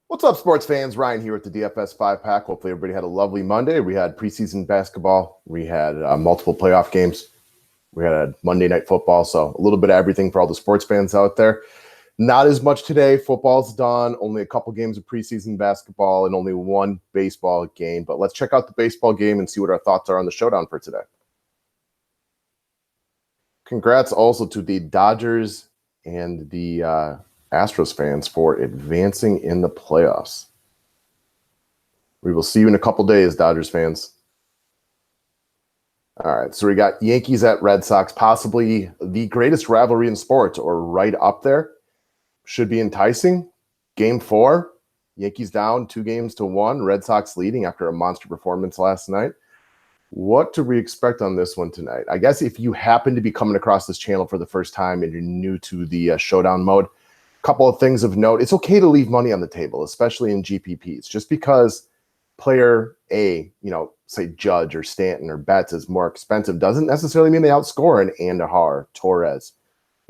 What's up, sports fans? Ryan here with the DFS 5-pack. Hopefully everybody had a lovely Monday. We had preseason basketball. We had multiple playoff games. We had a Monday night football. So a little bit of everything for all the sports fans out there. Not as much today. Football's done. Only a couple games of preseason basketball and only one baseball game. But let's check out the baseball game and see what our thoughts are on the showdown for today. Congrats also to the Dodgers and the Astros fans for advancing in the playoffs. We will see you in a couple days, Dodgers fans. All right, so we got Yankees at Red Sox, possibly the greatest rivalry in sports, or right up there. Should be enticing. Game 4, Yankees down 2-1, Red Sox leading after a monster performance last night. What do we expect on this one tonight? I guess if you happen to be coming across this channel for the first time and you're new to the showdown mode, couple of things of note. It's okay to leave money on the table, especially in GPPs. Just because player A, say Judge or Stanton or Betts is more expensive doesn't necessarily mean they outscore an Andahar, Torres.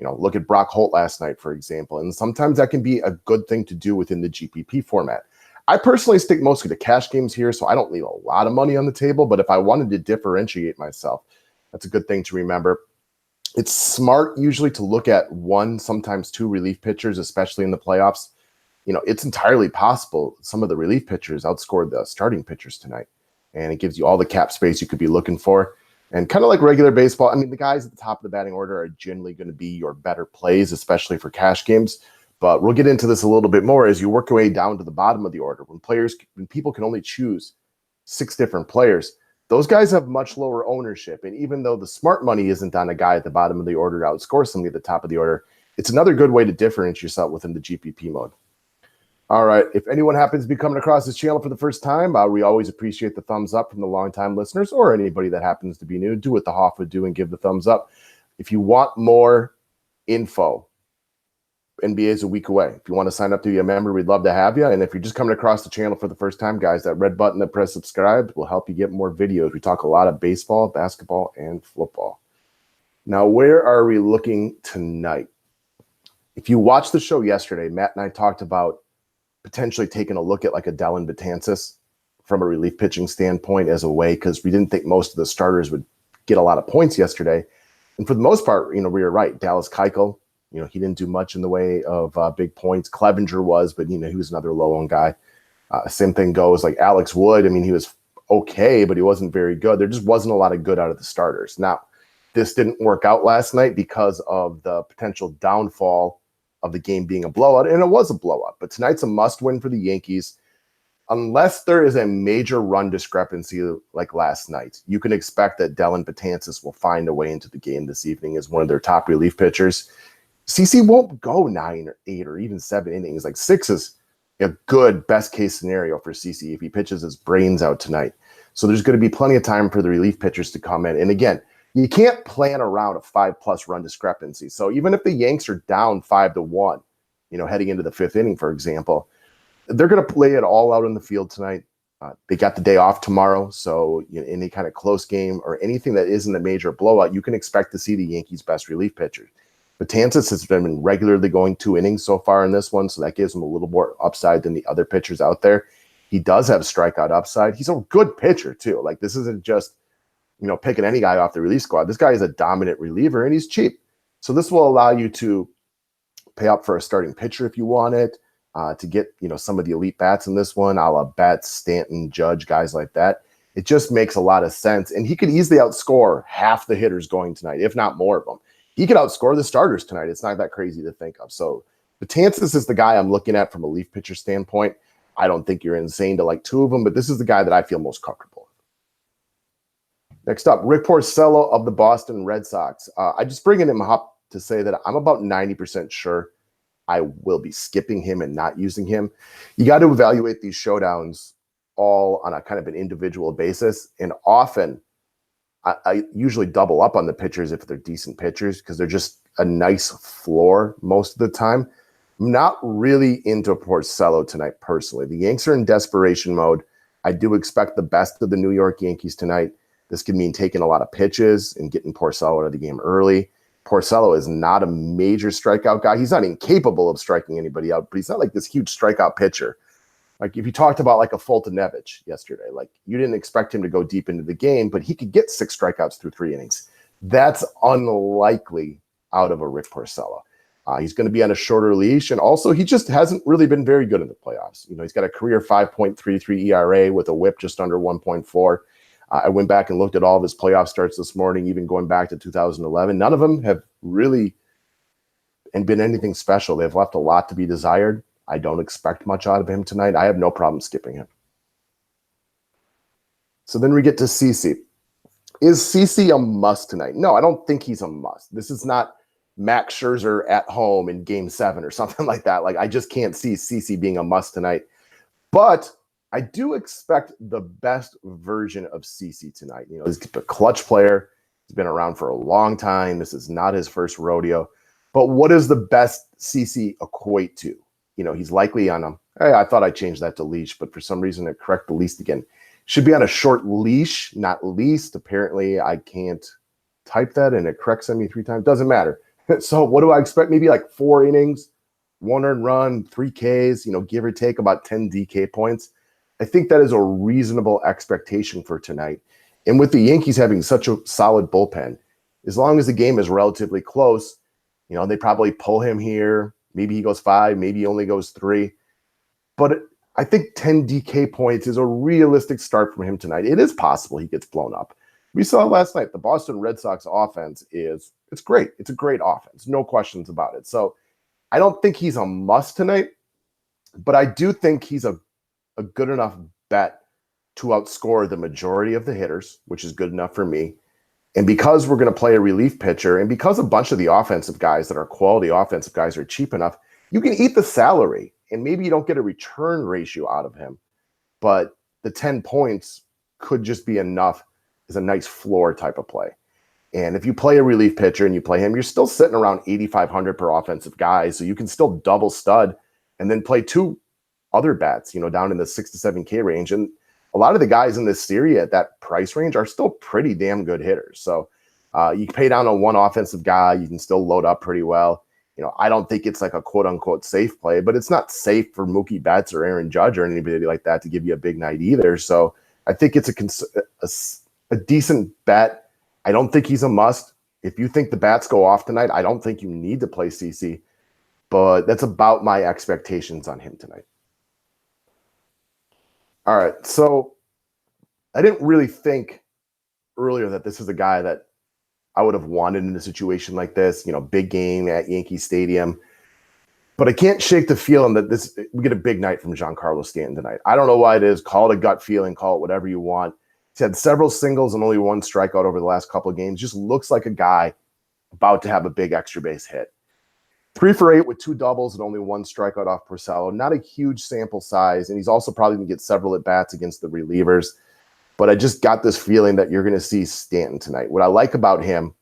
Look at Brock Holt last night, for example. And sometimes that can be a good thing to do within the GPP format. I personally stick mostly to cash games here, so I don't leave a lot of money on the table. But if I wanted to differentiate myself, that's a good thing to remember. It's smart usually to look at one, sometimes two relief pitchers, especially in the playoffs. It's entirely possible some of the relief pitchers outscored the starting pitchers tonight, and it gives you all the cap space you could be looking for. And kind of like regular baseball, the guys at the top of the batting order are generally going to be your better plays, especially for cash games. But we'll get into this a little bit more as you work your way down to the bottom of the order. When people can only choose 6 different players, those guys have much lower ownership. And even though the smart money isn't on a guy at the bottom of the order to outscore somebody at the top of the order, it's another good way to differentiate yourself within the GPP mode. All right. If anyone happens to be coming across this channel for the first time, we always appreciate the thumbs up from the longtime listeners, or anybody that happens to be new. Do what the Hoff would do and give the thumbs up. If you want more info, NBA is a week away. If you want to sign up to be a member, we'd love to have you. And if you're just coming across the channel for the first time, guys, that red button that press subscribe will help you get more videos. We talk a lot of baseball, basketball, and football. Now, where are we looking tonight? If you watched the show yesterday, Matt and I talked about potentially taking a look at like a Dellin Betances from a relief pitching standpoint as a way, because we didn't think most of the starters would get a lot of points yesterday. And for the most part, we were right. Dallas Keuchel, he didn't do much in the way of big points. Clevenger was, but, he was another low-owned guy. Same thing goes like Alex Wood. He was okay, but he wasn't very good. There just wasn't a lot of good out of the starters. Now, this didn't work out last night because of the potential downfall of the game being a blowout, and it was a blowout. But tonight's a must-win for the Yankees. Unless there is a major run discrepancy like last night, you can expect that Dellin Betances will find a way into the game this evening as one of their top relief pitchers. CC won't go 9 or 8 or even 7 innings. Like 6 is a good best-case scenario for CC if he pitches his brains out tonight. So there's going to be plenty of time for the relief pitchers to come in. And again, you can't plan around a 5+ run discrepancy. So even if the Yanks are down 5-1, heading into the 5th inning, for example, they're going to play it all out in the field tonight. They got the day off tomorrow. So any kind of close game or anything that isn't a major blowout, you can expect to see the Yankees' best relief pitchers. Betances has been regularly going 2 innings so far in this one, so that gives him a little more upside than the other pitchers out there. He does have strikeout upside. He's a good pitcher, too. Like, this isn't just, picking any guy off the relief squad. This guy is a dominant reliever, and he's cheap. So this will allow you to pay up for a starting pitcher if you want it, to get, some of the elite bats in this one, a la Betts, Stanton, Judge, guys like that. It just makes a lot of sense. And he could easily outscore half the hitters going tonight, if not more of them. He could outscore the starters tonight. It's not that crazy to think of. So Betances is the guy I'm looking at from a relief pitcher standpoint. I don't think you're insane to like 2 of them, but this is the guy that I feel most comfortable with. Next up, Rick Porcello of the Boston Red Sox. I just bringing him up to say that I'm about 90% sure I will be skipping him and not using him. You got to evaluate these showdowns all on a kind of an individual basis, and often I usually double up on the pitchers if they're decent pitchers because they're just a nice floor most of the time. I'm not really into Porcello tonight personally. The Yanks are in desperation mode. I do expect the best of the New York Yankees tonight. This could mean taking a lot of pitches and getting Porcello out of the game early. Porcello is not a major strikeout guy. He's not incapable of striking anybody out, but he's not like this huge strikeout pitcher. Like if you talked about like a Fultonevich yesterday, like you didn't expect him to go deep into the game, but he could get 6 strikeouts through 3 innings. That's unlikely out of a Rick Porcello. He's going to be on a shorter leash, and also he just hasn't really been very good in the playoffs. You know, he's got a career 5.33 ERA with a WHIP just under 1.4. I went back and looked at all of his playoff starts this morning, even going back to 2011. None of them have really been anything special. They've left a lot to be desired. I don't expect much out of him tonight. I have no problem skipping him. So then we get to CC. Is CC a must tonight? No, I don't think he's a must. This is not Max Scherzer at home in Game 7 or something like that. Like, I just can't see CC being a must tonight. But I do expect the best version of CC tonight. You know, he's a clutch player. He's been around for a long time. This is not his first rodeo. But what does the best CC equate to? You know, he's likely on I thought I changed that to leash, but for some reason it correct the least again. Should be on a short leash, not least. Apparently I can't type that and it corrects me 3 times. Doesn't matter. So what do I expect? Maybe like 4 innings, 1 earned run, 3 Ks, you know, give or take about 10 DK points. I think that is a reasonable expectation for tonight. And with the Yankees having such a solid bullpen, as long as the game is relatively close, you know, they probably pull him here. Maybe he goes 5, maybe he only goes 3. But I think 10 DK points is a realistic start from him tonight. It is possible he gets blown up. We saw last night, the Boston Red Sox offense it's great. It's a great offense. No questions about it. So I don't think he's a must tonight, but I do think he's a good enough bet to outscore the majority of the hitters, which is good enough for me. And because we're going to play a relief pitcher, and because a bunch of the offensive guys that are quality offensive guys are cheap enough, you can eat the salary, and maybe you don't get a return ratio out of him, but the 10 points could just be enough as a nice floor type of play. And if you play a relief pitcher and you play him, you're still sitting around 8,500 per offensive guy, so you can still double stud and then play 2 other bats, you know, down in the 6 to 7K range. And a lot of the guys in this series at that price range are still pretty damn good hitters. So you can pay down on 1 offensive guy. You can still load up pretty well. You know, I don't think it's like a quote unquote safe play, but it's not safe for Mookie Betts or Aaron Judge or anybody like that to give you a big night either. So I think it's a decent bet. I don't think he's a must. If you think the bats go off tonight, I don't think you need to play CC, but that's about my expectations on him tonight. All right, so I didn't really think earlier that this is a guy that I would have wanted in a situation like this, you know, big game at Yankee Stadium. But I can't shake the feeling that we get a big night from Giancarlo Stanton tonight. I don't know why it is. Call it a gut feeling, call it whatever you want. He's had several singles and only 1 strikeout over the last couple of games. Just looks like a guy about to have a big extra base hit. 3 for 8 with 2 doubles and only 1 strikeout off Porcello. Not a huge sample size, and he's also probably going to get several at-bats against the relievers. But I just got this feeling that you're going to see Stanton tonight. What I like about him,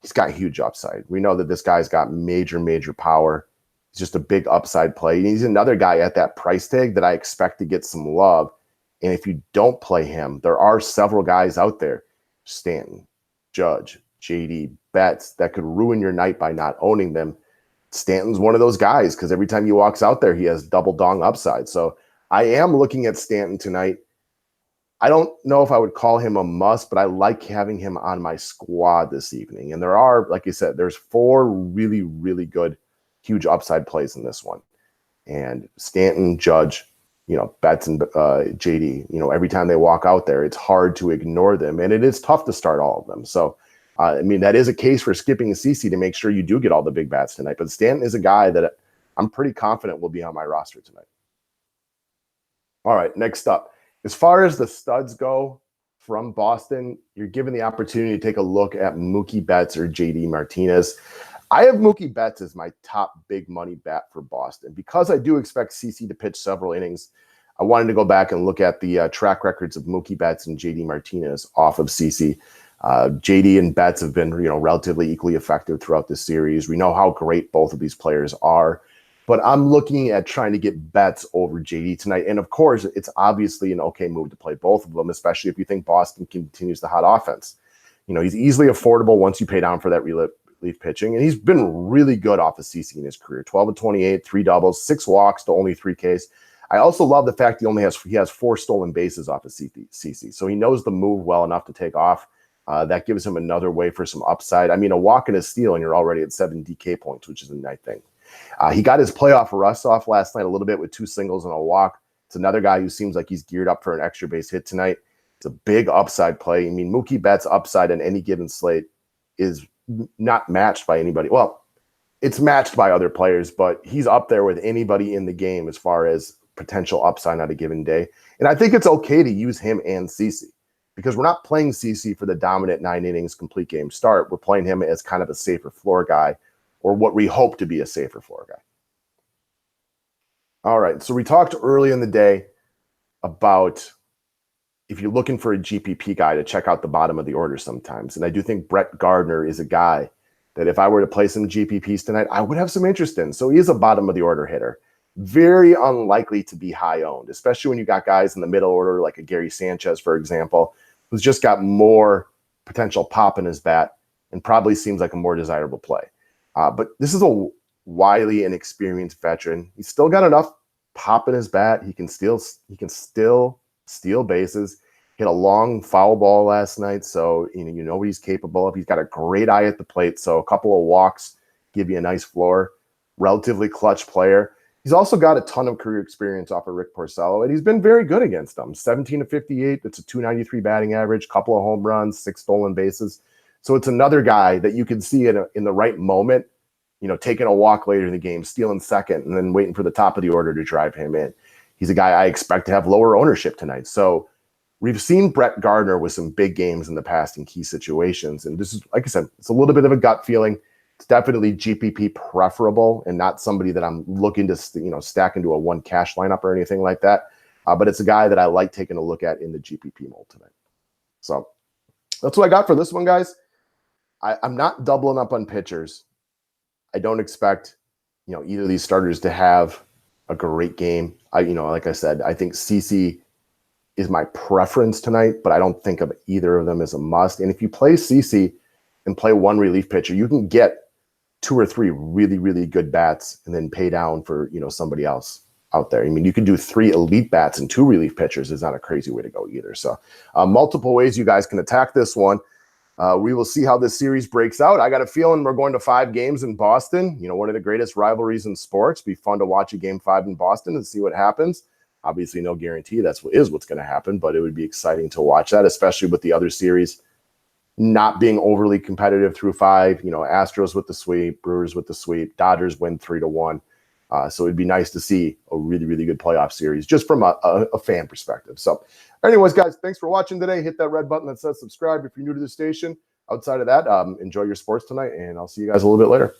he's got huge upside. We know that this guy's got major, major power. He's just a big upside play. And he's another guy at that price tag that I expect to get some love. And if you don't play him, there are several guys out there, Stanton, Judge, JD, Betts, that could ruin your night by not owning them. Stanton's one of those guys because every time he walks out there, he has double dong upside. So I am looking at Stanton tonight. I don't know if I would call him a must, but I like having him on my squad this evening. And there are, like you said, there's 4 really, really good, huge upside plays in this one. And Stanton, Judge, you know, Betts and JD, you know, every time they walk out there, it's hard to ignore them. And it is tough to start all of them. So I mean, that is a case for skipping a CC to make sure you do get all the big bats tonight. But Stanton is a guy that I'm pretty confident will be on my roster tonight. All right, next up. As far as the studs go from Boston, you're given the opportunity to take a look at Mookie Betts or JD Martinez. I have Mookie Betts as my top big money bet for Boston. Because I do expect CC to pitch several innings, I wanted to go back and look at the track records of Mookie Betts and JD Martinez off of CC. JD and Betts have been, you know, relatively equally effective throughout this series. We know how great both of these players are, but I'm looking at trying to get Betts over JD tonight. And of course, it's obviously an okay move to play both of them, especially if you think Boston continues the hot offense. You know, he's easily affordable once you pay down for that relief pitching, and he's been really good off of CC in his career. 12 of 28, 3 doubles, 6 walks to only 3 Ks. I also love the fact he has 4 stolen bases off of CC. So he knows the move well enough to take off. That gives him another way for some upside. I mean, a walk and a steal, and you're already at 7 DK points, which is a nice thing. He got his playoff rust off last night a little bit with 2 singles and a walk. It's another guy who seems like he's geared up for an extra base hit tonight. It's a big upside play. I mean, Mookie Betts' upside in any given slate is not matched by anybody. Well, it's matched by other players, but he's up there with anybody in the game as far as potential upside on a given day. And I think it's okay to use him and CC because we're not playing CC for the dominant 9 innings complete game start. We're playing him as kind of a safer floor guy, or what we hope to be a safer floor guy. All right, so we talked early in the day about if you're looking for a GPP guy to check out the bottom of the order sometimes. And I do think Brett Gardner is a guy that if I were to play some GPPs tonight, I would have some interest in. So he is a bottom of the order hitter. Very unlikely to be high owned, especially when you got guys in the middle order like a Gary Sanchez, for example, who's just got more potential pop in his bat and probably seems like a more desirable play. But this is a wily and experienced veteran. He's still got enough pop in his bat. He can still steal bases. Hit a long foul ball last night, so you know what he's capable of. He's got a great eye at the plate, so a couple of walks give you a nice floor. Relatively clutch player. He's also got a ton of career experience off of Rick Porcello, and he's been very good against them. 17 to 58, that's a 293 batting average, couple of home runs, 6 stolen bases. So it's another guy that you can see in the right moment, you know, taking a walk later in the game, stealing second, and then waiting for the top of the order to drive him in. He's a guy I expect to have lower ownership tonight. So we've seen Brett Gardner with some big games in the past in key situations. And this is, like I said, it's a little bit of a gut feeling. It's definitely GPP preferable and not somebody that I'm looking to, stack into a 1 cash lineup or anything like that. But it's a guy that I like taking a look at in the GPP mold tonight. So that's what I got for this one, guys. I'm not doubling up on pitchers. I don't expect, either of these starters to have a great game. Like I said, I think CC is my preference tonight, but I don't think of either of them as a must. And if you play CC and play 1 relief pitcher, you can get 2 or 3 really, really good bats and then pay down for, somebody else out there. I mean, you can do 3 elite bats and 2 relief pitchers is not a crazy way to go either. So multiple ways you guys can attack this one. We will see how this series breaks out. I got a feeling we're going to 5 games in Boston. One of the greatest rivalries in sports. Be fun to watch a game 5 in Boston and see what happens. Obviously, no guarantee that's what's going to happen, but it would be exciting to watch that, especially with the other series not being overly competitive through 5. Astros with the sweep, Brewers with the sweep, Dodgers win 3-1. So it'd be nice to see a really, really good playoff series just from a fan perspective. So anyways, guys, thanks for watching today. Hit that red button that says subscribe if you're new to the station. Outside of that, enjoy your sports tonight, and I'll see you guys a little bit later.